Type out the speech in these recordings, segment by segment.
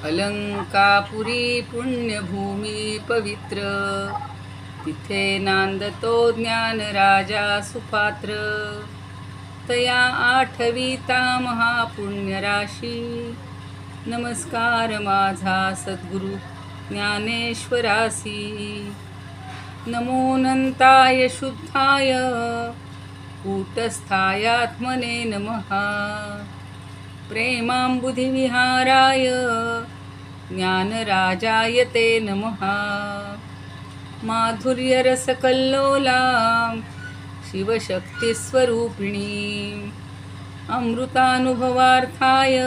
अलंकापुरी पुण्यभूमी पवित्र, तिथे नांदतो ज्ञान राजा सुपात्र. तया आठविता महापुण्यराशी, नमस्कार माझा सद्गुरु ज्ञानेश्वरासी. नमोऽनंताय शुद्धाय कूटस्थायात्मने नमः. प्रेमांबुधिविहाराय ज्ञानराजाय ते नमः. माधुर्यरसकल्लोला शिवशक्तिस्वरूपिणी, अमृतानुभवार्थाय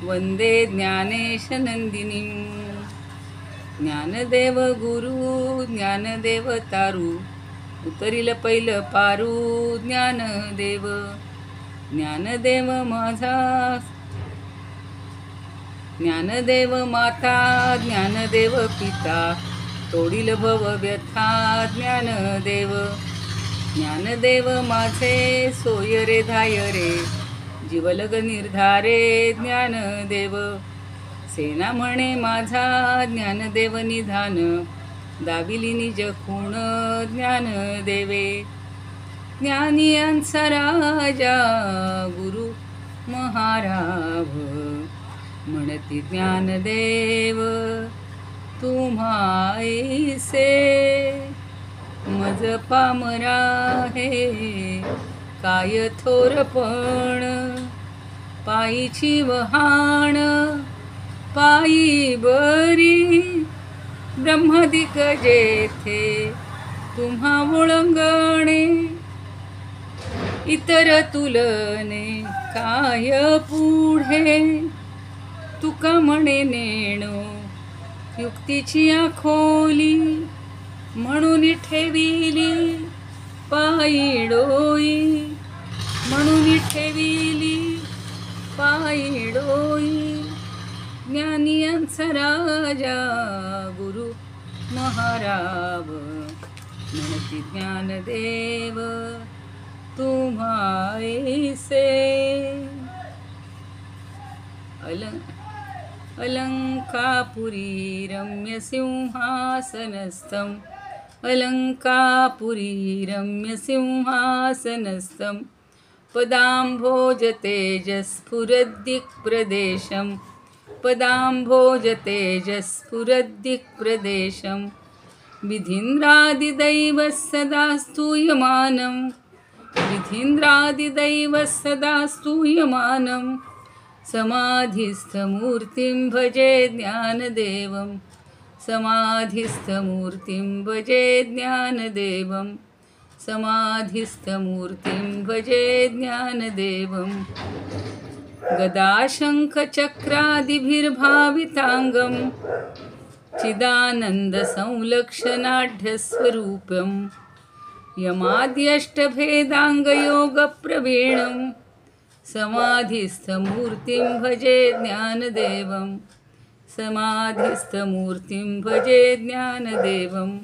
वंदे ज्ञानेशनंदिनीं. ज्ञानदेव गुरु ज्ञानदेव तारू, उतरिल पैल पारू ज्ञानदेव. ज्ञानदेव माझा ज्ञानदेव माता, ज्ञानदेव पिता, तोडील भव व्यथा ज्ञानदेव. ज्ञानदेव माझे सोय रे धाय रे, जीवलग निर्धारे ज्ञानदेव. सेना म्हणे माझा ज्ञानदेव निधान, दाबिली निज खूण ज्ञानदेवे. ज्ञानियांचा राजा गुरु महाराव, म्हणती ज्ञानदेव तुम्हाईसे. मज पामरा हे काय थोरपण, पायीची वहाण पायी बरी. ब्रह्मदिक जेथे तुम्हा ओळंगणे, इतर तुलने काय पुढे. तुका म्हणे नेणो युक्तीची आखोली, म्हणून ठेविली पायी डोई. म्हणून ठेविली पायी डोई. ज्ञानियांचा राजा गुरु महाराव, म्हणती ज्ञानदेव तुम्हाईसे. अलंकापुरी रम्य सिंहासनस्थं, अलंकापुरी रम्य सिंहासनस्थं. पदाम्भोज तेजस्फुरद्दिक्प्रदेशं, पदाम्भोज तेजस्फुरद्दिक्प्रदेशं. विधीन्द्रादिदैवः सदा स्तूयमानं, विधीन्द्रादिदैवः सदा स्तूयमानं. समाधिस्थमूर्तिं भजे ज्ञानदेवं, समाधिस्थमूर्तिं भजे ज्ञानदेवं. समाधिस्थमूर्तिं भजे ज्ञानदेवं. गदाशङ्खचक्रादिभिर्भाविताङ्गं, चिदानन्दसंलक्षणाढ्यस्वरूपं. यमाद्यष्टभेदाङ्गयोगप्रवीणं, समाधिस्थमूर्तिं भजे ज्ञानदेवं. समाधिस्थमूर्तिं भजे ज्ञानदेवं.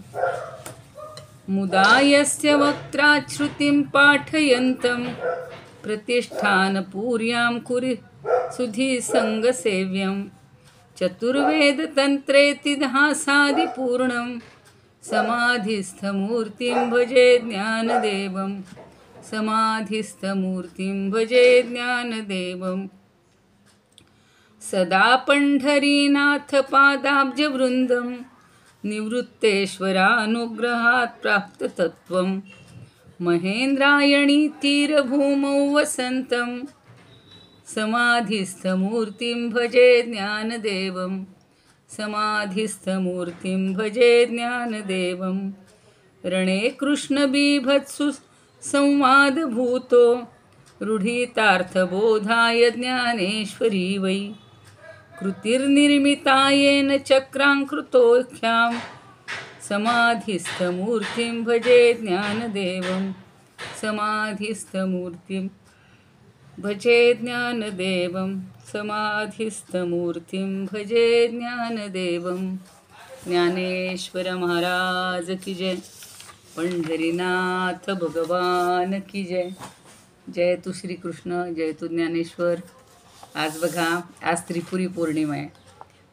मुदा यस्य वक्त्राच्छ्रुतिं पाठयन्तं, प्रतिष्ठानपूर्यां कुरु सुधीसङ्गसेव्यं. चतुर्वेदतन्त्रेतिहासादिपूर्णं, समाधिस्थमूर्तिं भजे ज्ञानदेवं. समाधिस्थमूर्तिं भजे ज्ञानदेवं. सदा पंढरीनाथ पादाब्जवृन्दं, निवृत्तेश्वरानुग्रहात् प्राप्ततत्त्वं. महेन्द्रायणी तीरभूमौ वसन्तं, समाधिस्थमूर्तिं भजे ज्ञानदेवं. समाधिस्थमूर्तिं भजे ज्ञानदेवं. रणे कृष्णबीभत्सु संवादभूतो, रूढितार्थबोधाय ज्ञानेश्वरी वै. कृतिर्निर्मितायेन चक्राङ्कृतोऽख्यां, समाधिस्थमूर्तिं भजे ज्ञानदेवं. समाधिस्थमूर्तिं भजे ज्ञानदेवं. समाधिस्थमूर्तिं भजे ज्ञानदेवं. ज्ञानेश्वर महाराज की जय. पंढरीनाथ भगवान की जय. जय तू श्री कृष्ण, जय तू ज्ञानेश्वर. आज बघा, आज त्रिपुरी पौर्णिमा आहे.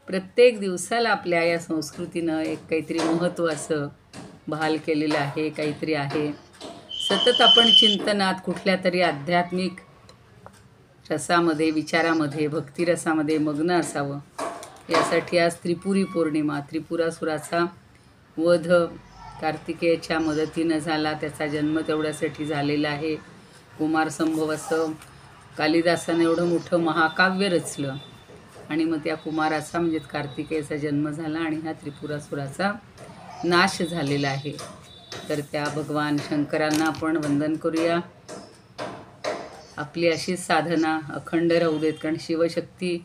प्रत्येक दिवसाला आपल्या या संस्कृतीनं एक काहीतरी महत्त्व असं बहाल केलेलं आहे, काहीतरी आहे. सतत आपण चिंतनात कुठल्या तरी आध्यात्मिक रसामध्ये, विचारामध्ये, भक्तिरसामध्ये मग्न असावं, यासाठी आज त्रिपुरी पौर्णिमा. त्रिपुरासुराचा वध कार्तिकेयाच्या मदतीनं झाला, त्याचा जन्म तेवढ्यासाठी झालेला आहे. कुमार संभव असं कालिदासानं एवढं मोठं महाकाव्य रचलं आणि मग त्या कुमाराचा म्हणजे कार्तिकेयाचा जन्म झाला आणि ह्या त्रिपुरासुराचा नाश झालेला आहे. तर त्या भगवान शंकरांना आपण वंदन करूया. आपली अशीच साधना अखंड राहू देत, कारण शिवशक्ती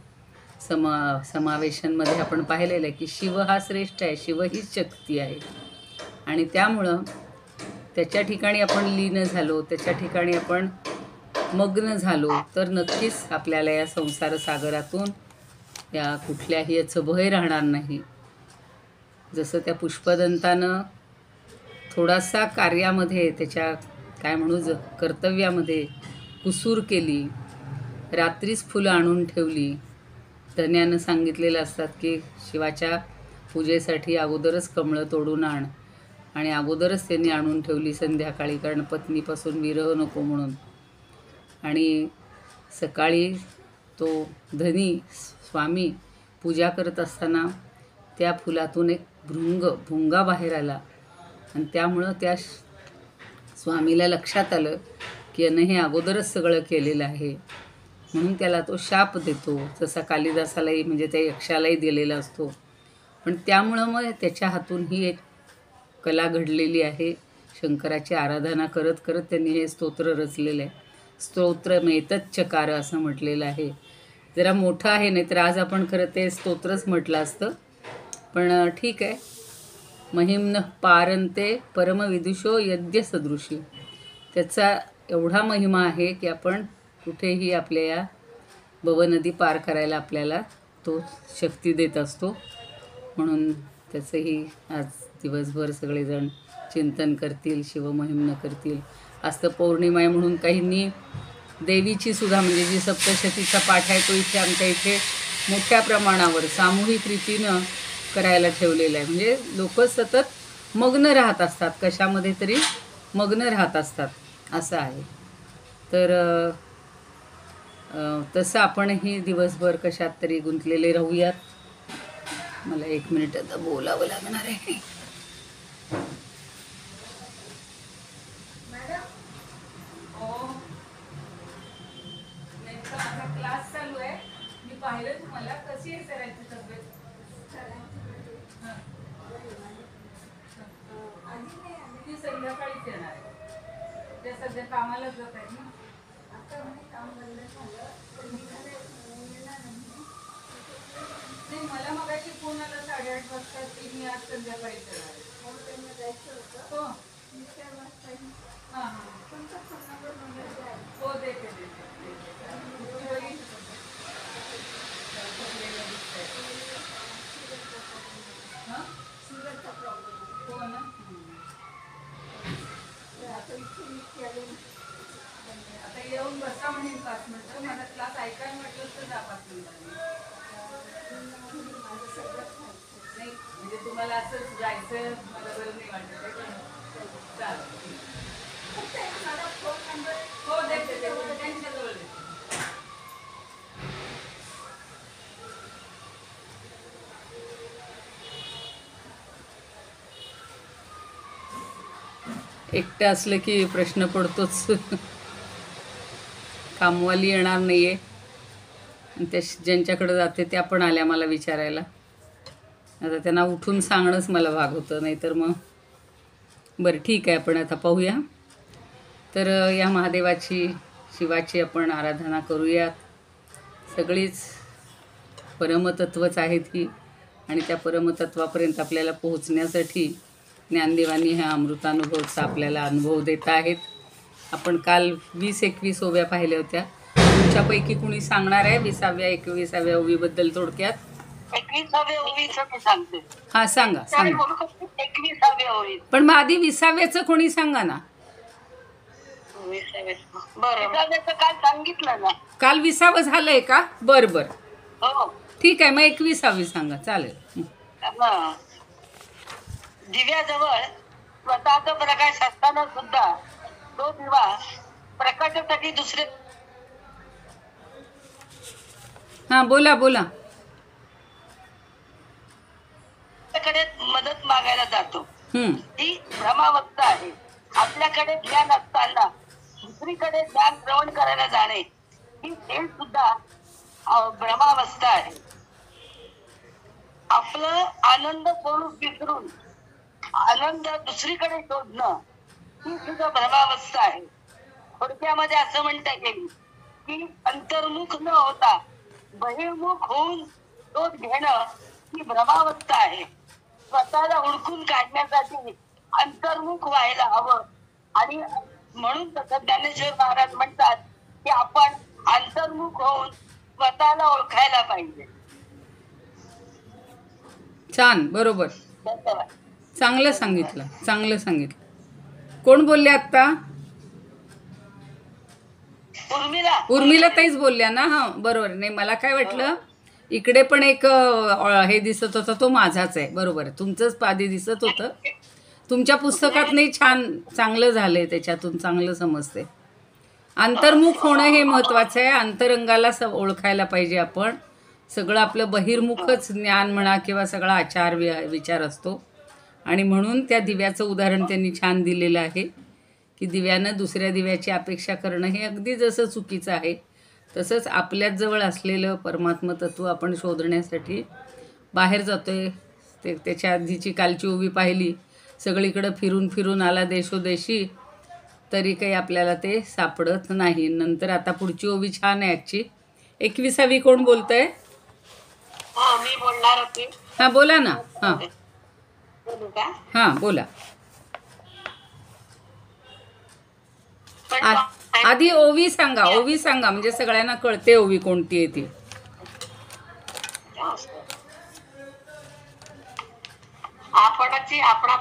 समावेशांमध्ये आपण पाहिलेलं आहे की शिव हा श्रेष्ठ आहे, शिव हीच शक्ती आहे. आणि त्यामुळं त्याच्या ठिकाणी आपण लीन झालो, त्याच्या ठिकाणी आपण मग्न झालो तर नक्कीच आपल्याला या संसार सागरातून या कुठल्याही याचं भय राहणार नाही. जसं त्या पुष्पदंतानं थोडासा कार्यामध्ये, त्याच्या काय म्हणू कर्तव्यामध्ये कुसूर केली, रात्रीच फुलं आणून ठेवली. धन्यानं सांगितलेलं असतात की शिवाच्या पूजेसाठी अगोदरच कमळं तोडून आण, आणि अगोदरच त्यांनी आणून ठेवली संध्याकाळी, कारण पत्नीपासून विरह नको म्हणून. आणि सकाळी तो धनी स्वामी पूजा करत असताना त्या फुलातून एक भुंगा बाहेर आला आणि त्यामुळं त्या स्वामीला लक्षात आलं की यानं हे अगोदरच सगळं केलेलं आहे, म्हणून त्याला तो शाप देतो. जसा कालिदासालाही म्हणजे त्या यक्षालाही दिलेला असतो. पण त्यामुळं मग त्याच्या हातून ही एक कला घडलेली आहे. शंकराची आराधना करत करत त्यांनी हे स्तोत्र रचलेलं आहे. स्तोत्रमेतच्च चकार असं म्हटलेलं आहे. जरा मोठं आहे, नाही तर आज आपण खरं ते स्तोत्रच म्हटलं असतं, पण ठीक आहे. महिम्न पारंते परमविदुषो यद्य सदृशी, त्याचा एवढा महिमा आहे की आपण कुठेही आपल्या या भवनदी पार करायला आपल्याला तो शक्ती देत असतो. म्हणून त्याचंही आज दिवसभर सगळेजण चिंतन करतील, शिवमहिम्न करतील. आज तर पौर्णिमा आहे म्हणून काहींनी देवीची सुद्धा म्हणजे जी सप्तशतीचा पाठ आहे तो इथे आमच्या इथे मोठ्या प्रमाणावर सामूहिक रीतीनं करायला ठेवलेलं आहे. म्हणजे लोक सतत मग्न राहत असतात, कशामध्ये तरी मग्न राहत असतात असं आहे. तर तसं आपणही दिवसभर कशात तरी गुंतलेले राहूयात. मला 1 मिनिट आता बोलावं लागणार आहे. क्लास चालू आहे, मी पाहिलं तुम्हाला. कशी आहे सरांची तब्येत? ती संध्याकाळीच येणार आहे, त्या सध्या कामालाच जात आहेत ना. आता काम बंद झालं नाही. मला मगाशी फोन आला 8:30 वाजता की मी आज संध्याकाळीच येणार आहे. हो हां हां हो देते. हो ना. आता येऊन बसा म्हणेन 5 मिनिटं. माझा क्लास ऐकायला म्हटलं तर जा 5 मिनिटांनी. नाही म्हणजे तुम्हाला असंच जायचं मला बरं नाही वाटत आहे. चालेल. हो देते त्यांच्याजवळ देते. एकटं असलं की प्रश्न पडतोच. कामवाली येणार नाही आहे आणि त्या ज्यांच्याकडे जाते त्या पण आल्या मला विचारायला. आता त्यांना उठून सांगणंच मला भाग होतं, नाहीतर मग बरं ठीक आहे. आपण आता पाहूया. तर या महादेवाची, शिवाची आपण आराधना करूयात. सगळीच परमतत्वच आहेत ही, आणि त्या परमतत्वापर्यंत आपल्याला पोहोचण्यासाठी ज्ञानदेवांनी ह्या अमृतानुभवचा आपल्याला अनुभव देत आहेत. आपण काल 20-21 ओव्या पाहिल्या होत्या. तुमच्यापैकी कुणी सांगणार आहे 20व्या 21व्या ओवीबद्दल थोडक्यात? 21व्या ओवीचं मी सांगते. हां सांगा सांगा. 21व्या ओवी. पण मग आधी 20व्याचं कोणी सांगा ना. बरं काल सांगितलं ना. काल 20वा झालंय का? बरं बरं, हो. ठीक आहे, मग 21वी सांगा, चालेल. हा. दिव्याजवळ स्वतःचा प्रकाश असताना सुद्धा तो दिवा प्रकाशासाठी हां, बोला बोला. दुसऱ्याकडे मदत मागायला जातो. हं, ही भ्रमावस्था आहे. आपल्याकडे ज्ञान असताना दुसरीकडे ज्ञान श्रवण करायला जाणे ही ते सुद्धा भ्रमावस्था आहे. आपलं आनंद स्वरूप विसरून आनंद दुसरीकडे शोधणं ही सुद्धा भ्रमावस्था आहे. थोडक्यामध्ये असं म्हणता येईल की अंतर्मुख न होता बहिर्मुख होऊन शोध घेणं ही भ्रमावस्था आहे. स्वतःला हुडकून काढण्यासाठी अंतर्मुख व्हायला हवं. आणि म्हणून तसं ज्ञानेश्वर महाराज म्हणतात की आपण अंतर्मुख होऊन स्वतःला ओळखायला पाहिजे. छान, बरोबर, धन्यवाद. चांगलं सांगितलं, चांगलं सांगितलं. कोण बोलले आत्ता? उर्मिला ताईच बोलल्या ना? हां, बरोबर. नाही, मला काय वाटलं इकडे पण एक हे दिसत होतं, तो माझाच आहे. बरोबर आहे, तुमचंच पादी दिसत होतं. तुमच्या पुस्तकात नाही, छान, चांगलं झालंय, त्याच्यातून चांगलं समजते. अंतर्मुख होणं हे महत्त्वाचं आहे. अंतरंगाला ओळखायला पाहिजे आपण. सगळं आपलं बहिर्मुखच ज्ञान म्हणा किंवा सगळा आचार विचार असतो. आणि म्हणून त्या दिव्याचं उदाहरण त्यांनी छान दिलेलं आहे की दिव्यानं दुसऱ्या दिव्याची अपेक्षा करणं हे अगदी जसं चुकीचं आहे, तसंच आपल्याच जवळ असलेलं परमात्म तत्त्व आपण शोधण्यासाठी बाहेर जातोय. त्याच्या आधीची कालची ओवी पाहिली, सगळीकडं फिरून फिरून आला देशोदेशी, तरी काही आपल्याला ते सापडत नाही. नंतर आता पुढची ओवी छान आहे आजची. 21वी कोण बोलतंय? मी बोलणार होते. हां, बोला ना. हां बोलू का? हां, बोला. आधी ओवी सांगा, ओवी सांगा, म्हणजे सगळ्यांना कळते ओवी कोणती आहे ती. आपणची आपणा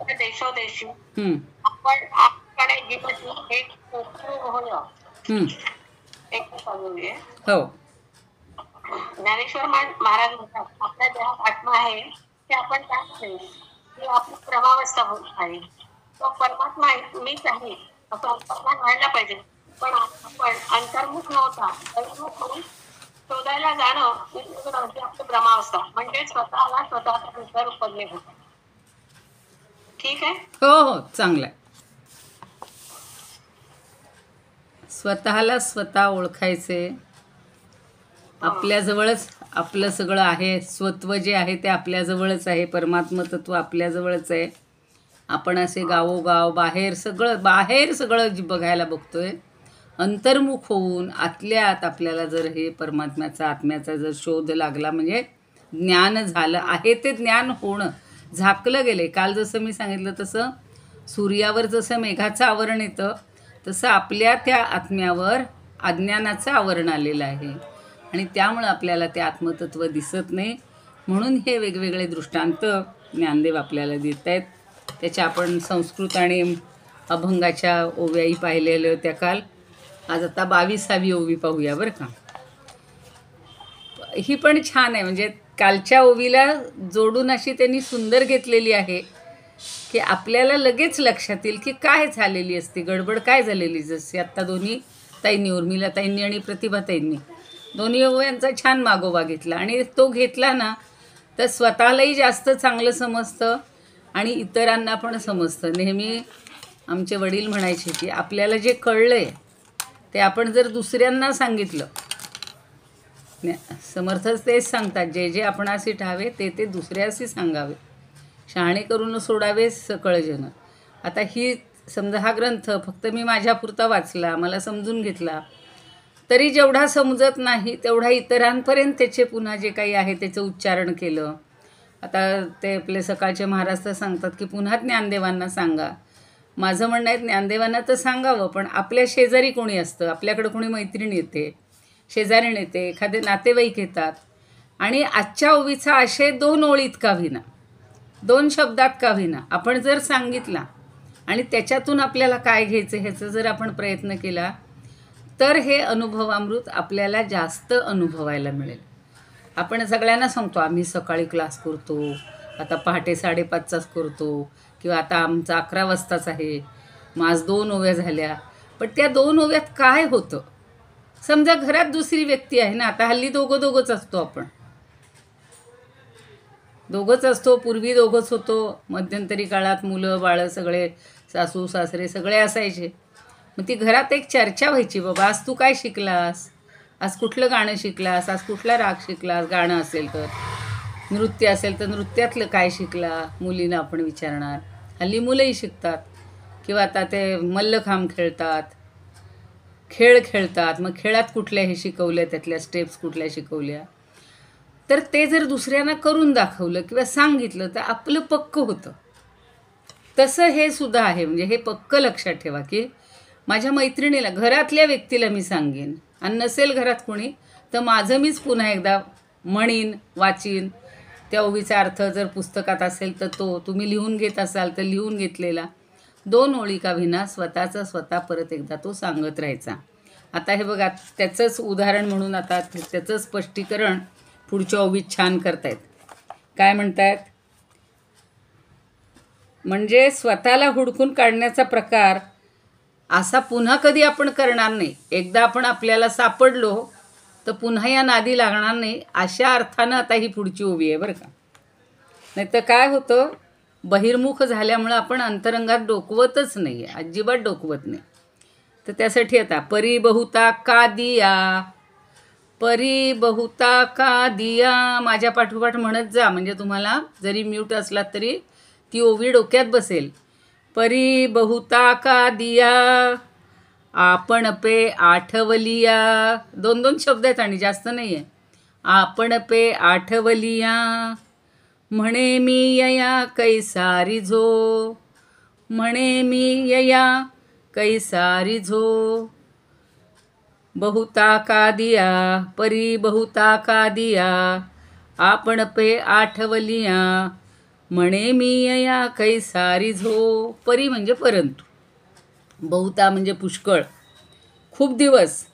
देशोदेशी आपण आपल्याकडे जीवन एक होणं एक सांगूया. हो, ज्ञानेश्वर महाराज म्हणतात आपल्या देहात आत्मा आहे ते आपण जाणत नाही की आपली प्रभावस्था होत आहे. तो परमात्मा मीच आहे असं अंतर्भान व्हायला पाहिजे. पण आपण अंतर्मुख नव्हता अंतर्मुख होऊन शोधायला जाणं म्हणजे आपली भ्रमावस्था, म्हणजे स्वतःला स्वतःचा विचार उपजणे होतं. ठीक आहे? हो हो, चांगलं आहे. स्वतःला स्वतः ओळखायचे. आपल्याजवळच आपलं सगळं आहे. स्वत्व जे आहे ते आपल्याजवळच आहे. परमात्म तत्व आपल्याजवळच आहे. आपण असे गावोगाव बाहेर सगळं बघायला बघतोय. अंतर्मुख होऊन आतल्या आत आपल्याला जर हे परमात्म्याचा आत्म्याचा जर शोध लागला, म्हणजे ज्ञान झालं आहे ते ज्ञान होणं, झाकलं गेले. काल जसं मी सांगितलं तसं सूर्यावर जसं मेघाचं आवरण येतं, तसं आपल्या त्या आत्म्यावर अज्ञानाचं आवरण आलेलं आहे. आणि त्यामुळं आपल्याला ते आत्मतत्व दिसत नाही. म्हणून हे वेगवेगळे दृष्टांत ज्ञानदेव आपल्याला देत आहेत. त्याच्या आपण संस्कृत आणि अभंगाच्या ओव्याही पाहिलेल्या होत्या काल. आज आता 22वी ओवी पाहूया बरं का. ही पण छान आहे, म्हणजे कालच्या ओवीला जोडून अशी त्यांनी सुंदर घेतलेली आहे की आपल्याला लगेच लक्षात येईल की काय झालेली असते गडबड, काय झालेली. जसे आत्ता दोन्ही ताईंनी, उर्मिला ताईंनी आणि प्रतिभा ताईंनी दोन्ही ओव्यांचा छान मागोवा घेतला. आणि तो घेतला ना तर स्वतःलाही जास्त चांगलं समजतं आणि इतरांना पण समजतं. नेहमी आमचे वडील म्हणायचे की आपल्याला जे कळलं आहे ते आपण जर दुसऱ्यांना सांगितलं, समर्थच तेच सांगतात, जे जे आपणासी ठावे ते ते दुसऱ्यासी सांगावे, शहाणे करून सोडावे सकळ जन. आता ही समजा हा ग्रंथ फक्त मी माझ्यापुरता वाचला, मला समजून घेतला, तरी जेवढा समजत नाही तेवढा इतरांपर्यंत त्याचे पुन्हा जे काही आहे त्याचं उच्चारण केलं. आता ते आपले सकाळचे महाराज तर सांगतात की पुन्हा ज्ञानदेवांना सांगा. माझं म्हणणं आहे ज्ञानदेवांना तर सांगावं, पण आपल्या शेजारी कोणी असतं, आपल्याकडं कोणी मैत्रीण येते, शेजारीण येते, एखादे नातेवाईक येतात, आणि आजच्या ओवीचा आशय 2 ओळीत का होईना, 2 शब्दात का होईना आपण जर सांगितला आणि त्याच्यातून आपल्याला काय घ्यायचं ह्याचा जर आपण प्रयत्न केला तर हे अनुभवामृत आपल्याला जास्त अनुभवायला मिळेल. आपण सगळ्यांना सांगतो आम्ही सकाळी क्लास करतो, आता पहाटे 5:30चाच करतो, किंवा आता आमचा 11 वाजताच आहे, मग आज 2 ओव्या झाल्या. पण त्या 2 ओव्यात काय होतं? समजा घरात दुसरी व्यक्ती आहे ना, आता हल्ली दोघंच असतो आपण, दोघंच असतो, पूर्वी दोघंच होतो, मध्यंतरी काळात मुलं बाळं सगळे सासू सासरे सगळे असायचे. मग ती घरात एक चर्चा व्हायची, बाबा आज तू काय शिकलास, आज कुठलं गाणं शिकलास, आज कुठला राग शिकलास, गाणं असेल तर, नृत्य असेल तर नृत्यातलं काय शिकला, मुलींना आपण विचारणार. हल्ली मुलंही शिकतात, किंवा आता ते मल्लखांब खेळतात, खेळ खेळतात, मग खेळात कुठल्या हे शिकवल्या, त्यातल्या स्टेप्स कुठल्या शिकवल्या, तर ते जर दुसऱ्यांना करून दाखवलं किंवा सांगितलं तर आपलं पक्क होतं. तसं हे सुद्धा आहे. म्हणजे हे पक्क लक्षात ठेवा की माझ्या मैत्रिणीला, घरातल्या व्यक्तीला मी सांगेन, आणि नसेल घरात कोणी तर माझं मीच पुन्हा एकदा म्हणीन, वाचीन. त्या ओवीचा अर्थ जर पुस्तकात असेल तर तो, तुम्ही लिहून घेत असाल तर लिहून घेतलेला 2 ओळी का विना स्वतःचा स्वतः परत एकदा तो सांगत राहायचा. आता हे बघा, त्याचंच उदाहरण म्हणून आता त्याचं स्पष्टीकरण पुढच्या ओवीत छान करतायत. काय म्हणतायत? म्हणजे स्वतःला हुडकून काढण्याचा प्रकार असा पुन्हा कधी आपण करणार नाही. एकदा आपण आपल्याला सापडलो तर पुन्हा या नादी लागणार नाही, अशा अर्थानं आता ही पुढची ओवी आहे बरं का. नाही तर काय होतं, बहिर्मुख झाल्यामुळं आपण अंतरंगात डोकवतच नाही आहे, अजिबात डोकवत नाही. तर त्यासाठी आता परी बहुता का दिया, परी बहुता का दिया, माझ्या पाठोपाठ म्हणत जा, म्हणजे तुम्हाला जरी म्यूट असलात तरी ती ओवी डोक्यात बसेल. परी बहुता का दिया, आपण पे आठवलिया, 2 शब्द आहेत आणि जास्त नाही आहे. आपण पे आठवलिया, म्हणे मी यया कैसा रिझो, म्हणे मी यया कैसा रिझो. बहुता का दिया, परी बहुता का दिया, आपण पे आठवलिया, म्हणे मी यया कैसा रिझो. परी म्हणजे परंतु, बहुता म्हणजे पुष्कळ, खूप दिवस.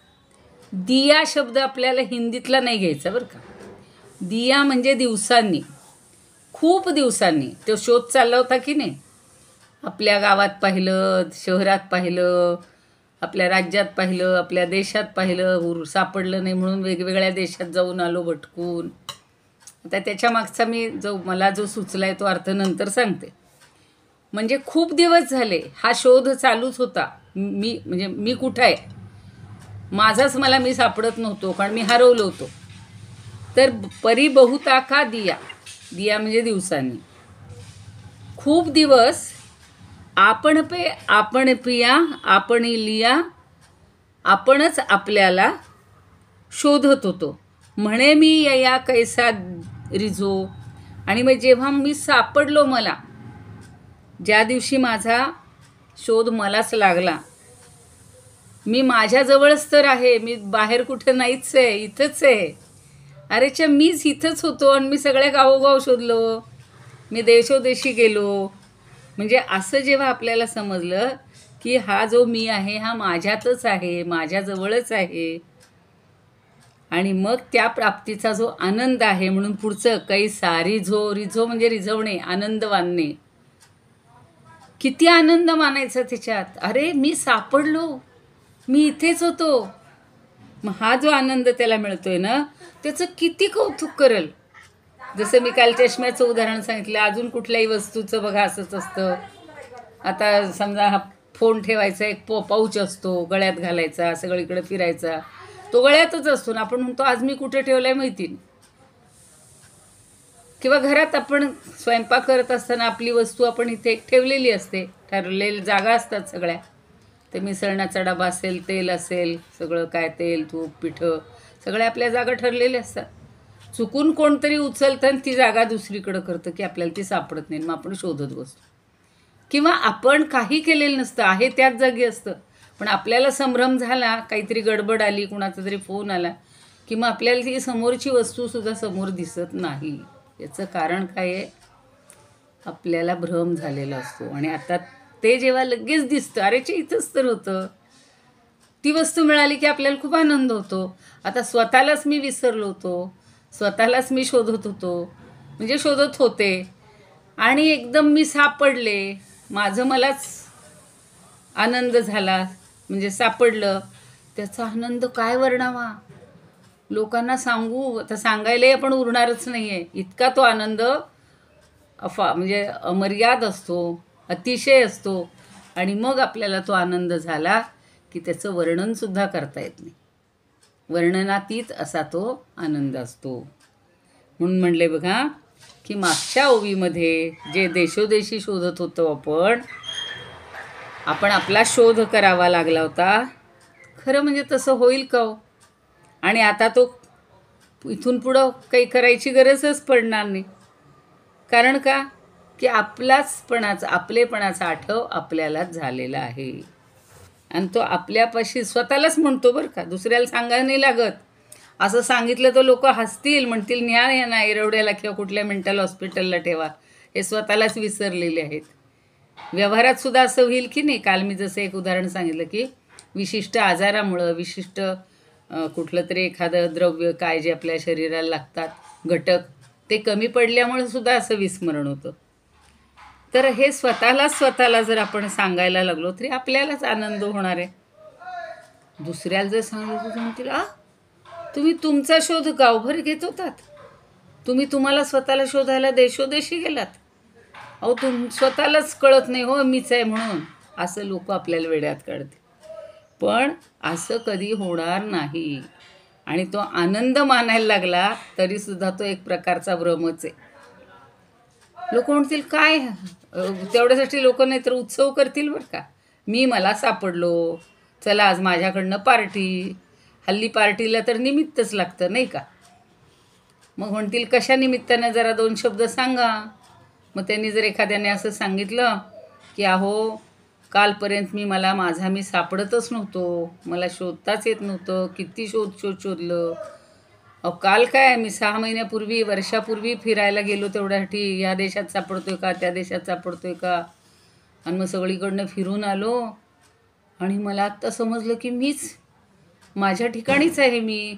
दिया शब्द आपल्याला हिंदीतला नाही घ्यायचा बरं का. दिया म्हणजे दिवसांनी, खूप दिवसांनी. तो शोध चालला होता की नाही, आपल्या गावात पाहिलं, शहरात पाहिलं, आपल्या राज्यात पाहिलं, आपल्या देशात पाहिलं, सापडलं नाही म्हणून वेगवेगळ्या देशात जाऊन आलो भटकून. आता त्याच्या मागचा मला जो सुचला आहे तो अर्थ नंतर सांगते. म्हणजे खूप दिवस झाले हा शोध चालूच होता. मी कुठं आहे, माझाच मी सापडत नव्हतो, कारण मी हरवलो होतो. तर परी बहुता का दिया, दिया म्हणजे दिवसांनी, खूप दिवस. आपण पे आपण पिया, आपण लिया, आपणच आपल्याला शोधत होतो. म्हणे मी यया कैसा रिझो, आणि मग जेव्हा मी सापडलो, मला ज्या दिवशी माझा शोध मलाच लागला, मी माझ्याजवळच तर आहे, मी बाहेर कुठे नाहीच आहे, इथंच आहे. अरेच्या मीच इथंच होतो आणि मी सगळ्या गावोगाव शोधलो, मी देशोदेशी गेलो. म्हणजे असं जेव्हा आपल्याला समजलं की हा जो मी आहे हा माझ्यातच आहे, माझ्याजवळच आहे, आणि मग त्या प्राप्तीचा जो आनंद आहे, म्हणून पुढचं कैसा रिझो, रिझो म्हणजे रिझवणे, आनंद मानणे. किती आनंद मानायचा त्याच्यात, अरे मी सापडलो, मी इथेच होतो. मग हा जो आनंद त्याला मिळतोय ना, त्याचं किती कौतुक करेल. जसं मी काल चष्म्याचं उदाहरण सांगितलं, अजून कुठल्याही वस्तूचं बघा असंच असतं. आता समजा हा फोन ठेवायचा, एक पाऊच असतो, गळ्यात घालायचा, सगळीकडे फिरायचा, तो गळ्यातच असतो ना. आपण म्हणतो आज मी कुठे ठेवलाय माहिती नाही. किंवा घरात आपण स्वयंपाक करत असताना आपली वस्तू आपण इथे एक ठेवलेली असते, ठरलेली जागा असतात सगळ्या. ते मिसळण्याचा डबा असेल, तेल असेल, सगळं काय तेल, तूप, पिठं, सगळ्या आपल्या जागा ठरलेल्या असतात. चुकून कोणतरी उचलतं आणि ती जागा दुसरीकडं करतं की आपल्याला ती सापडत नाही, मग आपण शोधत बसतो. किंवा आपण काही केलेलं नसतं, आहे त्याच जागी असतं, पण आपल्याला संभ्रम झाला, काहीतरी गडबड आली, कुणाचा तरी फोन आला, की मग आपल्याला ती समोरची वस्तूसुद्धा समोर दिसत नाही. याचं कारण काय आहे, आपल्याला भ्रम झालेला असतो. आणि आता ते जेव्हा लगेच दिसतं, अरे चे इथंच तर होतं, ती वस्तू मिळाली की आपल्याला खूप आनंद होतो. आता स्वतःलाच मी विसरलो होतो, स्वतःलाच मी शोधत होतो, म्हणजे शोधत होते, आणि एकदम मी सापडले, माझं मलाच आनंद झाला, म्हणजे सापडलं. त्याचा आनंद काय वर्णावा, लोकांना सांगू आता, सांगायलाही आपण उरणारच नाही आहे, इतका तो आनंद म्हणजे अमर्याद असतो, अतिशय असतो. आणि मग आपल्याला तो आनंद झाला की त्याचं वर्णनसुद्धा करता येत नाही, वर्णनातीत असा तो आनंद असतो. म्हणून म्हणले बघा की मागच्या ओवीमध्ये जे देशोदेशी शोधत होतो आपण आपला शोध करावा लागला होता, खरं म्हणजे तसं होईल का हो? आणि आता तो इथून पुढं काही करायची गरजच पडणार नाही. कारण का, की आपलेपणाचा आठव आपल्यालाच झालेला आहे, आणि तो आपल्यापाशी स्वतःलाच म्हणतो बरं का, दुसऱ्याला सांगायला नाही लागत. असं सांगितलं तर लोक हसतील, म्हणतील न्या यांना एरवड्याला किंवा कुठल्या मेंटल हॉस्पिटलला ठेवा, हे स्वतःलाच विसरलेले आहेत. व्यवहारात सुद्धा असं होईल की नाही. काल मी जसं एक उदाहरण सांगितलं की विशिष्ट आजारामुळं, विशिष्ट कुठलं तरी एखादं द्रव्य काय जे आपल्या शरीराला लागतात घटक, ते कमी पडल्यामुळे सुद्धा असं विस्मरण होतं. तर हे स्वतःला जर आपण सांगायला लागलो तरी आपल्यालाच आनंद होणार आहे. दुसऱ्याला जर सांगितलं तर म्हणतील, तुम्ही तुमचा शोध गावभर घेत होतात, तुम्हाला स्वतःला शोधायला देशोदेशी गेलात, स्वतःलाच कळत नाही हो मीच आहे म्हणून, असं लोक आपल्याला वेड्यात काढतील. पण असं कधी होणार नाही. आणि तो आनंद मानायला लागला तरीसुद्धा तो एक प्रकारचा भ्रमच आहे. लोक म्हणतील काय, तेवढ्यासाठी लोक नाही तर उत्सव करतील बरं का, मला सापडलो, चला आज माझ्याकडनं पार्टी. हल्ली पार्टीला तर निमित्तच लागतं नाही का. मग म्हणतील कशा निमित्तानं, जरा 2 शब्द सांगा. मग त्यांनी जर एखाद्याने असं सांगितलं की अहो कालपर्यंत मी सापडतच नव्हतो, मला शोधताच येत नव्हतं, किती शोधलं. काल काय, मी 6 महिन्यापूर्वी, वर्षापूर्वी फिरायला गेलो तेवढ्यासाठी, या देशात सापडतोय का, त्या देशात सापडतोय का, आणि मग सगळीकडनं फिरून आलो आणि मला आत्ता समजलं की माझ्या ठिकाणीच आहे मी,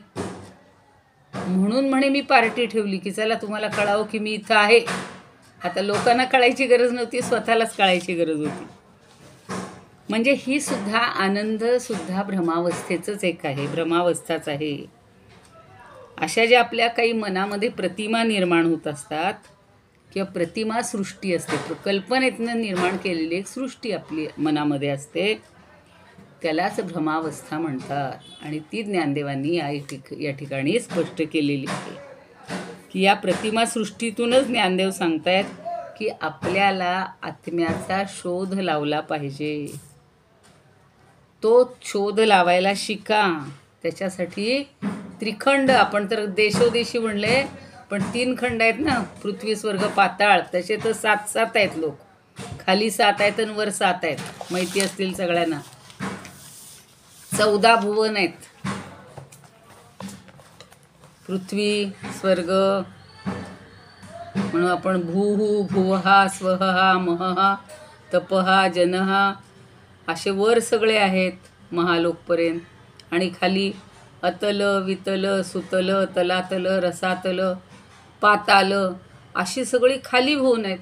म्हणून म्हणे मी पार्टी ठेवली की चला तुम्हाला कळावं की मी इथं आहे. आता लोकांना कळायची गरज नव्हती, स्वतःलाच कळायची गरज होती. म्हणजे ही सुद्धा आनंदसुद्धा भ्रमावस्थेचंच एक आहे, भ्रमावस्थाच आहे. अशा ज्या आपल्या काही मनामध्ये प्रतिमा निर्माण होत असतात किंवा प्रतिमा सृष्टी असते, कल्पनेतनं निर्माण केलेली एक सृष्टी आपली मनामध्ये असते, त्यालाच भ्रमावस्था म्हणतात. आणि ती ज्ञानदेवांनी या ठिकाणी स्पष्ट केलेली आहे की या प्रतिमा सृष्टीतूनच ज्ञानदेव सांगतायत की आपल्याला आत्म्याचा शोध लावला पाहिजे. तो शोध लावायला शिका. त्याच्यासाठी त्रिखंड, आपण तर देशोदेशी म्हणले, पण 3 खंड आहेत ना, पृथ्वी स्वर्ग पाताळ, तसे तर 7 आहेत लोक. खाली 7 आहेत आणि वर 7 आहेत, माहिती असतील सगळ्यांना. 14 भुवन आहेत. पृथ्वी स्वर्ग म्हणून आपण भूहू, भुवहा, स्वहा, महहा, तपहा, जनहा, असे वर सगळे आहेत महालोकपर्यंत. आणि खाली अतल, वितल, सुतल, तलातल, रसातल, पाताल, अशी सगळी खाली भुवन आहेत.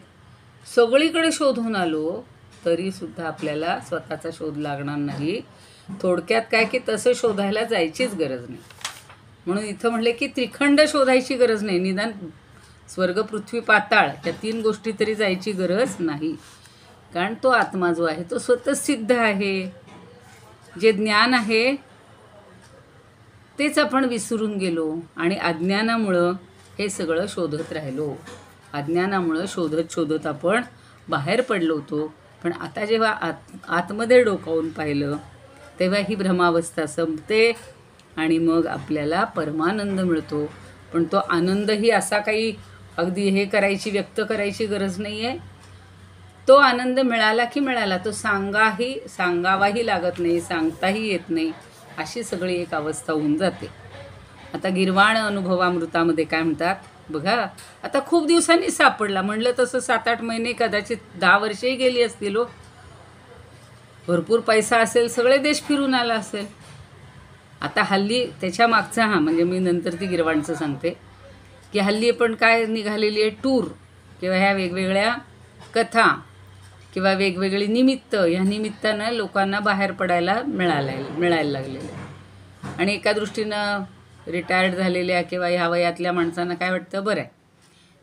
सगळीकडे शोधून आलो तरीसुद्धा आपल्याला स्वतःचा शोध लागणार नाही. थोडक्यात काय की तसं शोधायला जायचीच गरज नाही. म्हणून इथं म्हणले की त्रिखंड शोधायची गरज नाही, निदान स्वर्ग, पृथ्वी, पाताळ या 3 गोष्टी तरी जायची गरज नाही. कारण तो आत्मा जो आहे तो स्वतः सिद्ध आहे. जे ज्ञान आहे तेच आपण विसरून गेलो आणि अज्ञानामुळं हे सगळं शोधत राहिलो. अज्ञानामुळं शोधत आपण बाहेर पडलो होतो. पण आता जेव्हा आतमध्ये डोकावून पाहिलं तेव्हा ही भ्रमावस्था संपते आणि मग आपल्याला परमानंद मिळतो. पण तो आनंदही असा काही अगदी व्यक्त करायची गरज नाही आहे. तो आनंद मिळाला की मिळाला, तो सांगावाही लागत नाही, सांगताही येत नाही, अशी सगळी एक अवस्था होऊन जाते. आता गिरवाण अनुभवामृतामध्ये काय म्हणतात बघा, आता खूप दिवसांनी सापडला, म्हणलं तसं 7-8 महिने, कदाचित 10 वर्षेही गेली असतील हो. भरपूर पैसा असेल, सगळे देश फिरून आला असेल. आता हल्ली त्याच्या मागचा म्हणजे मी नंतर ती गिरवाणचं सांगते की हल्ली पण काय निघालेली आहे, टूर किंवा ह्या वेगवेगळ्या कथा किंवा वेगवेगळी निमित्त, ह्या निमित्तानं लोकांना बाहेर पडायला मिळायला लागलेलं आहे. आणि एका दृष्टीनं रिटायर्ड झालेल्या किंवा ह्या वयातल्या माणसांना काय वाटतं, बरं आहे,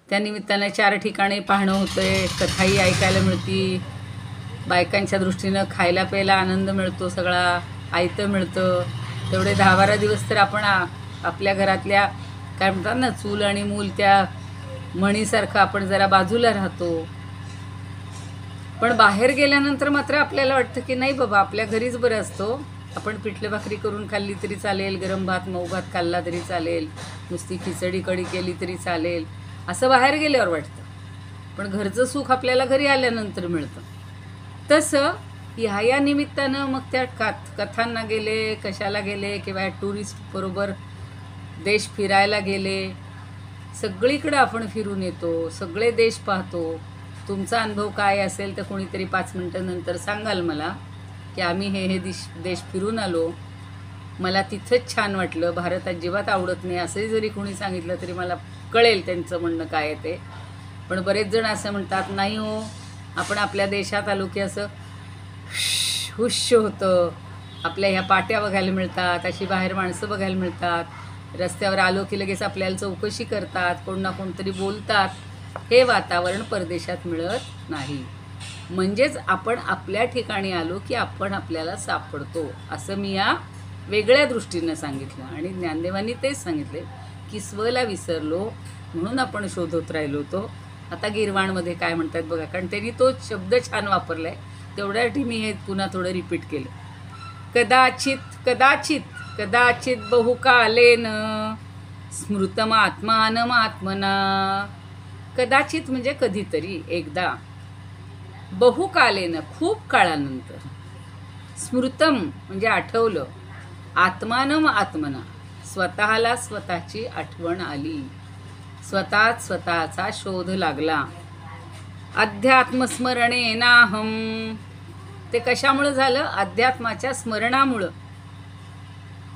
त्या निमित्तानं 4 ठिकाणी पाहणं होतं आहे, कथाही ऐकायला मिळती, बायकांच्या दृष्टीनं खायला प्यायला आनंद मिळतो, सगळा आयतं मिळतं. तेवढे 10-12 दिवस तर आपण आपल्या घरातल्या काय म्हणतात ना, चूल आणि मूल त्या म्हणीसारखं आपण जरा बाजूला राहतो. पण बाहेर गेल्यानंतर मात्र आपल्याला वाटतं की नाही बाबा, आपल्या घरीच बरं असतो. आपण पिठलं भाकरी करून खाल्ली तरी चालेल, गरम भात मऊ भात खाल्ला तरी चालेल, नुसती खिचडी कढी केली तरी चालेल, असं बाहेर गेल्यावर वाटतं. पण घरचं सुख आपल्याला घरी आल्यानंतर मिळतं. तसं ह्या निमित्तानं मग त्या कथांना गेले, कशाला गेले किंवा टुरिस्ट बरोबर देश फिरायला गेले, सगळीकडं आपण फिरून येतो, सगळे देश पाहतो. तुमचा अनुभव काय असेल तर कोणीतरी 5 मिनटं नंतर सांगाल मला की आम्ही हे देश फिरून आलो, मला तिथंच छान वाटलं, भारत अजिबात आवडत नाही असंही जरी कोणी सांगितलं तरी मला कळेल त्यांचं म्हणणं काय आहे ते. पण बरेच जण असं म्हणतात, नाही हो, आपण आपल्या देशात आलो की असं हुश होतं, आपल्या ह्या पाट्या बघायला मिळतात, अशी बाहेर माणसं बघायला मिळतात, रस्त्यावर आलो की लगेच आपल्याला चौकशी करतात, कोण ना कोणतरी बोलतात. हे वातावरण परदेशात मिळत नाही. म्हणजेच आपण आपल्या ठिकाणी आलो की आपण आपल्याला सापडतो, असं मी या वेगळ्या दृष्टीनं सांगितलं. आणि ज्ञानदेवांनी तेच सांगितले की स्वला विसरलो म्हणून आपण शोधत राहिलो होतो. आता गिरवाणमध्ये काय म्हणतात बघा, कारण त्यांनी तो शब्द छान वापरला आहे, तेवढ्यासाठी मी हे पुन्हा थोडं रिपीट केलं. कदाचित कदाचित कदाचित बहुकालेन स्मृतमात्मानमात्मना. कदाचित म्हणजे कधीतरी एकदा, बहुकालेन खूप काळानंतर, स्मृतम म्हणजे आठवलं, आत्मानम आत्मना स्वतःला स्वतःची आठवण आली, स्वतःच स्वतःचा शोध लागला. अध्यात्मस्मरणेनाहम, ते कशामुळं झालं, अध्यात्माच्या स्मरणामुळं.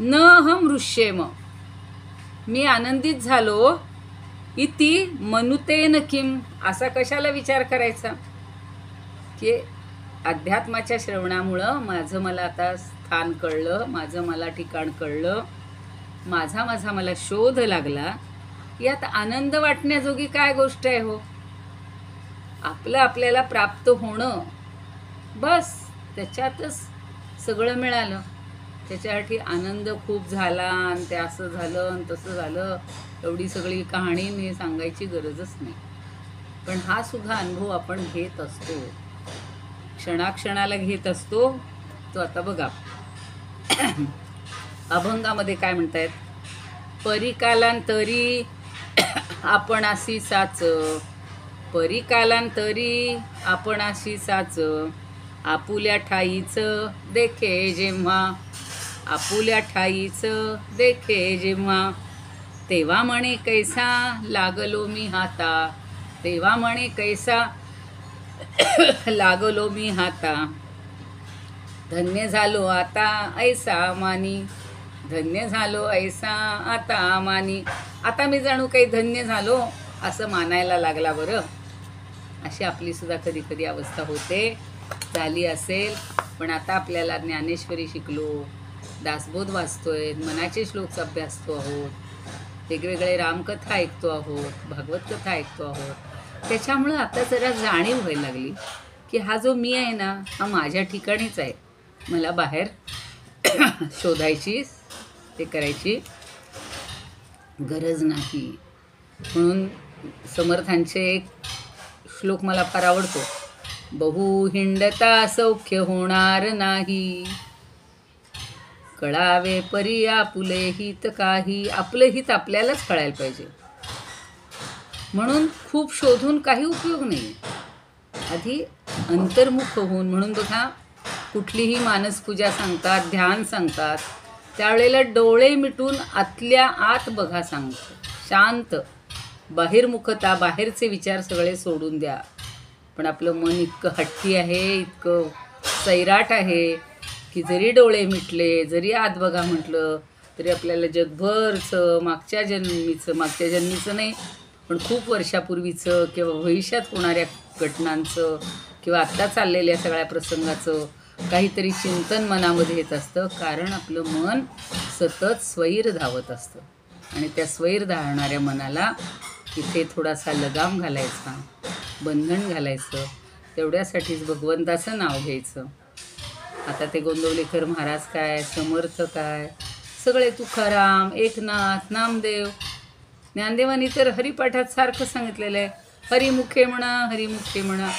न हम ऋष्येम, मी आनंदित झालो, इति मनुतेन किम, असा कशाला विचार करायचा की अध्यात्माच्या श्रवणामुळं माझं मला आता स्थान कळलं, माझं मला ठिकाण कळलं, माझा मला शोध लागला. यात आनंद वाटण्याजोगी काय गोष्ट आहे हो. आपलं आपल्याला प्राप्त होणं, बस त्याच्यातच सगळं मिळालं, त्याच्यासाठी आनंद खूप झाला आणि ते असं झालं आणि तसं झालं, एवढी सगळी कहाणी मी सांगायची गरजच नाही. पण हा सुद्धा अनुभव आपण घेत असतो, क्षणाक्षणाला घेत असतो. तो आता बघा अभंगामध्ये काय म्हणतायत, परिकालांतरी आपणाशी साच, परिकालांतरी आपणाशी साच, आपुल्या ठाईचं देखे जेव्हा, आपुल्या ठाईचं देखे जेव्हा, तेव्हा म्हणे कैसा लागलो मी हाता, तेव्हा म्हणे कैसा लागलो मी हाता, धन्य झालो आता ऐसा मानी, धन्य झालो ऐसा आता मानी. आता मी जाणू काही धन्य झालो असं मानायला लागला बरं. अशी आपली सुद्धा कधी कधी अवस्था होते, झाली असेल. पण आता आपल्याला ज्ञानेश्वरी शिकलो, दासबोध वाचतोय, मनाचे श्लोक अभ्यासतो आहोत, वेगवेगळे रामकथा ऐकतो आहोत, भागवत कथा ऐकतो आहोत. त्याच्यामुळं आता जरा जाणीव व्हायला लागली की हा जो मी आहे ना, हा माझ्या ठिकाणीच आहे, मला बाहेर शोधायची ते करायची गरज नाही. म्हणून समर्थांचे एक श्लोक मला फार आवडतो, बहु हिंडता सौख्य होणार नाही, कळावे परी आपुले हित काही. आपलं हित आपल्यालाच कळायला पाहिजे, म्हणून खूप शोधून काही उपयोग नाही, आधी अंतर्मुख होऊन. म्हणून बघा कुठलीही मानसपूजा सांगतात, ध्यान सांगतात, त्यावेळेला डोळे मिटून आतल्या आत बघा सांगतो, शांत, बाहेरमुखता, बाहेरचे विचार सगळे सोडून द्या. पण आपलं मन इतकं हट्टी आहे, इतकं सैराट आहे की जरी डोळे मिटले, जरी आत बघा म्हटलं तरी आपल्याला जगभरचं मागच्या जन्मीचं नाही, पण खूप वर्षापूर्वीचं किंवा भविष्यात होणाऱ्या घटनांचं किंवा आत्ता चाललेल्या सगळ्या प्रसंगाचं काहीतरी चिंतन मनामध्ये येत असतं. कारण आपलं मन सतत स्वैर धावत असतं आणि त्या स्वैर धावणाऱ्या मनाला तिथे थोडासा लगाम घालायचा, बंधन घालायचं. तेवढ्यासाठीच भगवंताचं नाव घ्यायचं. आता ते गोंदवलेकर महाराज काय, समर्थ काय, सगळे तुकाराम, एकनाथ, नामदेव, ज्ञानदेवानी तर हरिपाठात सारखं सांगितलेलं आहे, हरिमुखे म्हणा, हरिमुखे म्हणा.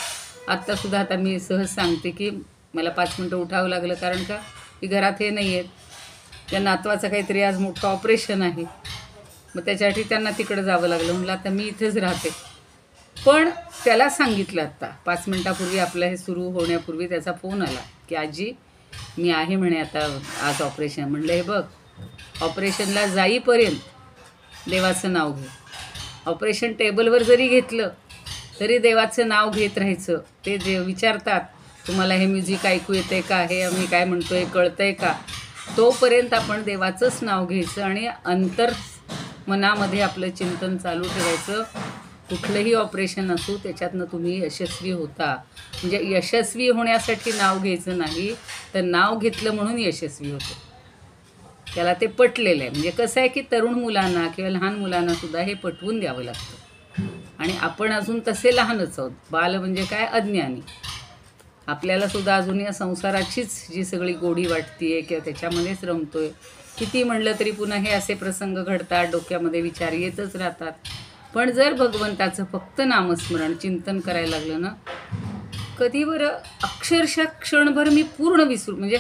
आत्तासुद्धा आता मी सहज सांगते की मला 5 मिनटं उठावं लागलं. कारण का की घरात हे नाही आहेत, त्या नातवाचं काहीतरी आज मोठं ऑपरेशन आहे, मग त्याच्यासाठी त्यांना तिकडं जावं लागलं. म्हणलं आता मी इथेच राहते. पण त्याला सांगितलं आत्ता 5 मिनटापूर्वी, आपलं हे सुरू होण्यापूर्वी त्याचा फोन आला की आजी मी आहे म्हणे आता आज ऑपरेशन. म्हणलं हे बघ, ऑपरेशनला जाईपर्यंत देवाचं नाव घे. ऑपरेशन टेबलवर जरी घेतलं तरी देवाचं नाव घेत राहायचं. ते जे विचारतात तुम्हाला हे म्युझिक ऐकू येतं आहे का, हे आम्ही काय म्हणतो आहे कळतं आहे का, तोपर्यंत आपण देवाचंच नाव घ्यायचं आणि अंतर मनामध्ये आपलं चिंतन चालू ठेवायचं. कुठलंही ऑपरेशन असो त्याच्यातनं तुम्ही यशस्वी होता. म्हणजे यशस्वी होण्यासाठी नाव घ्यायचं नाही, तर नाव घेतलं म्हणून यशस्वी होतं. त्याला ते पटलेलं आहे. म्हणजे कसं आहे की तरुण मुलांना किंवा लहान मुलांनासुद्धा हे पटवून द्यावं लागतं. आणि आपण अजून तसे लहानच आहोत. बाल म्हणजे काय, अज्ञानी. आपल्यालासुद्धा अजून या संसाराचीच जी सगळी गोडी वाटते आहे किंवा त्याच्यामध्येच रमतो आहे. किती म्हणलं तरी पुन्हा हे असे प्रसंग घडतात, डोक्यामध्ये विचार येतच राहतात. पण जर भगवंताचं फक्त नामस्मरण चिंतन करायला लागलं ना, कधी बरं अक्षरशः क्षणभर मी पूर्ण म्हणजे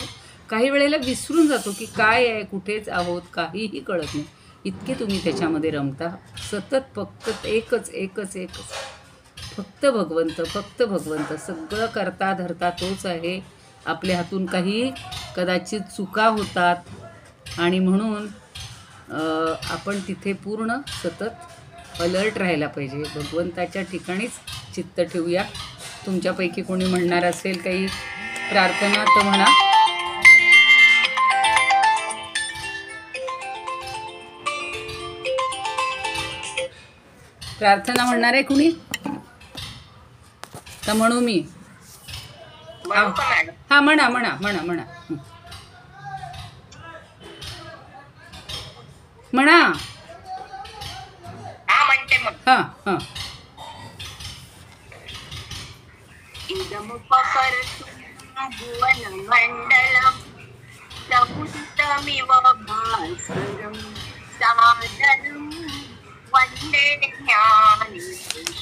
काही वेळेला विसरून जातो की काय आहे, कुठेच आहोत, काहीही कळत नाही. इतके तुम्ही त्याच्यामध्ये रमता. सतत फक्त एकच एकच एकच फक्त भगवंत, फक्त भगवंत. सगळं करता धरता तोच आहे. आपल्या हातून काही कदाचित चुका होतात आणि म्हणून आपण तिथे पूर्ण सतत अलर्ट राहायला पाहिजे. भगवंताच्या ठिकाणीच चित्त ठेवूया. तुमच्यापैकी कोणी म्हणणार असेल काही प्रार्थना तर म्हणा. प्रार्थना म्हणणार आहे कुणी तर म्हणू मी. हा म्हणा म्हणा म्हणा म्हणा म्हणा. हा हा. भुवन मंडलम प्रबुद्धमिव भास्करं सादरं वन्दे ज्ञानेश्वरं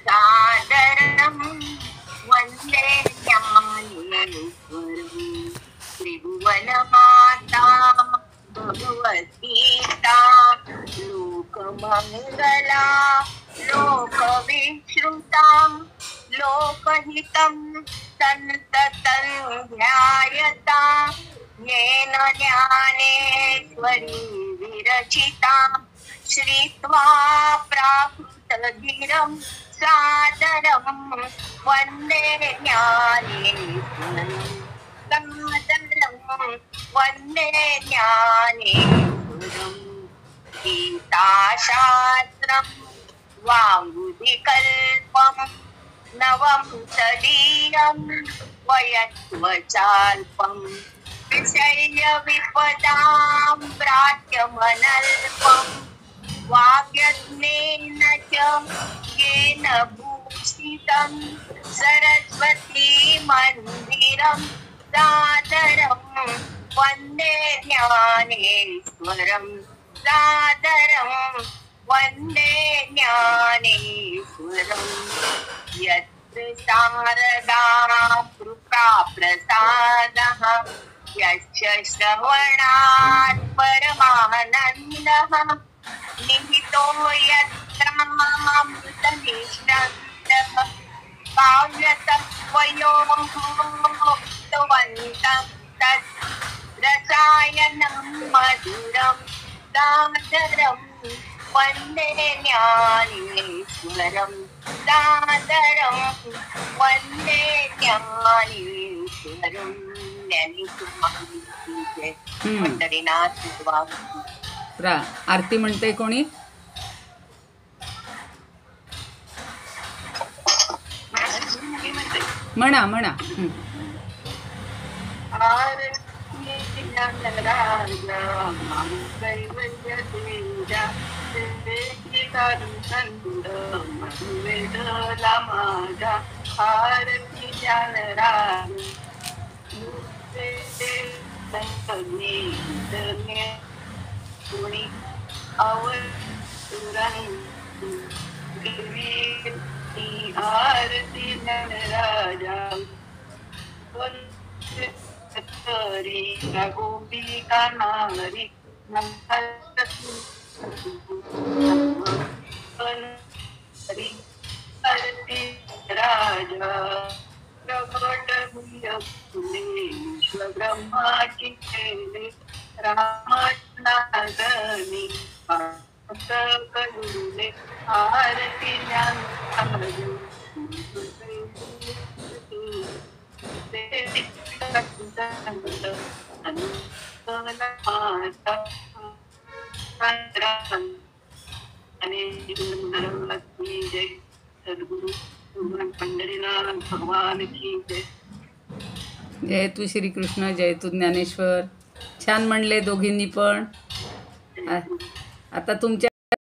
सादरं वन्दे ज्ञानेश्वरं. त्रिभुवनमाता भगवद्गीता लोकमङ्गला लोकविश्रुता लोकहितं सन्ततं ध्यायता येन ज्ञानेश्वरी विरचिता श्रीत्वा प्राकृतधीरं सादरं वन्दे ज्ञानेश्वरं सादरं वन्दे ज्ञानेश्वरं. गीताशास्त्रं वाङ्मुदिकल्पं नवं तदीयं वयत्वचाल्पं विषयविपदां प्राच्यमनल्पं वाक्यज्ञेन च येन भूषितं सरस्वती मन्दिरं सादरं वन्दे ज्ञानेश्वरं सादरं वन्दे ज्ञानेश्वरं. यत्र शारदा कृपा प्रसादः यस्य श्रवणात् परमानन्दः निहितो यत्र मामृतनिष्ठन्तः काव्यतत्त्वयोक्तवन्तः तत् रसायनं मधुरं सादरं वन्दे ज्ञानेश्वरं सादरं वन्दे ज्ञानेश्वरम्. परम ज्ञानेश्वर जय. हम्म. पंढरीनाथ स्वामी. आरती म्हणते कोणी? म्हणा म्हणा. आरती ज्ञानराज कैवल्य तेजा देवी कारुंड वेदला माझा. आरती ज्ञानराज कोणी देवी आरती ज्ञानराजा. हरी गोपिका नारी हरी आरती राजा. प्रकट फुले ब्रह्माची केले रामनागनी करुले. आरती ज्ञान जय. सद्गुरु पंढरीनाथ भगवान की जय. जय तू श्रीकृष्ण, जय तू ज्ञानेश्वर. छान म्हणले दोघींनी पण. आता तुमच्या